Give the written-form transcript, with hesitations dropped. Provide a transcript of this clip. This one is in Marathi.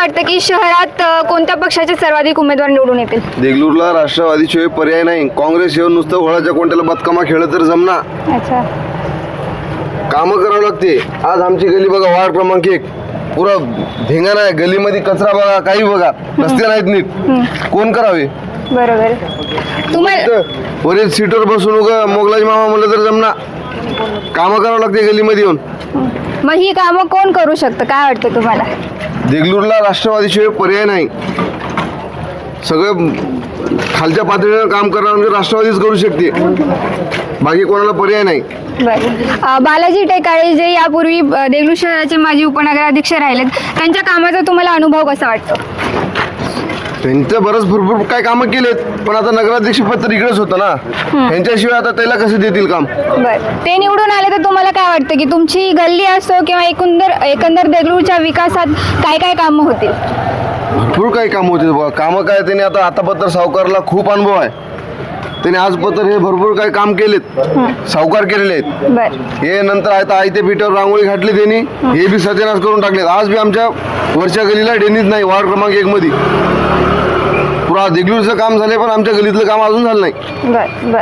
वाटतं की शहरात कोणत्या पक्षाचे सर्वाधिक उमेदवार निवडून येतील? देगलूरला राष्ट्रवादीशिवाय पर्याय नाही. काँग्रेस येऊन नुसतं होळाच्या कोणत्याला बदकामा खेळत तर जमना. अच्छा. कामं करावं लागते. आज आमची गली बघा, वार्ड क्रमांक 1 पुरा धिंगाणा आहे. गलीमध्ये कचरा बघा, काही बघा, रस्ते नाहीत नीट. कोण करावे? बरोबर. तुम्हाला वरील सीटवर बसून उगा मोगलाजी मामा म्हणलं तर जमना. कामं करावं लागते गलीमध्ये येऊन. मग ही कामं कोण करू शकतं, काय वाटतं तुम्हाला? देगलूरला राष्ट्रवादीशिवाय पर्याय नाही. सगळं खालच्या पातळीवर काम करणार म्हणजे राष्ट्रवादीच करू शकते, बाकी कोणाला पर्याय नाही. बरं. बालाजी टेकाळे जे यापूर्वी देगलूर शहराचे माजी उपनगराध्यक्ष राहिलेत, त्यांच्या कामाचा तुम्हाला अनुभव कसा वाटतो? त्यांचं भरपूर काय कामं केलेत, पण आता नगराध्यक्ष पद तर इकडेच होतं ना. त्यांच्याशिवाय आता त्याला कसं देतील काम? बरं. ते निवडून आले तर तुम्हाला काय वाटतं की तुमची गल्ली असो किंवा एकंदर देगलूरच्या विकासात काय काय कामं होतील? भरपूर काही कामं होतील बघा. कामं काय, त्याने आतापत्र सावकारला खूप अनुभव आहे. त्याने आजपत्र हे भरपूर काही काम केलेत, सावकार केलेले आहेत. बरं. हे नंतर आता आयत्या पीठावर रांगोळी घातली त्यांनी, हे बी सत्यानाश करून टाकलेत. आज बी आमच्या वरच्या गलीला ड्रेनेज नाही, वार्ड क्रमांक 1 मध्ये. पुरा देगलूरचं काम झाले, पण आमच्या गलीतलं काम अजून झालं नाही. बरं.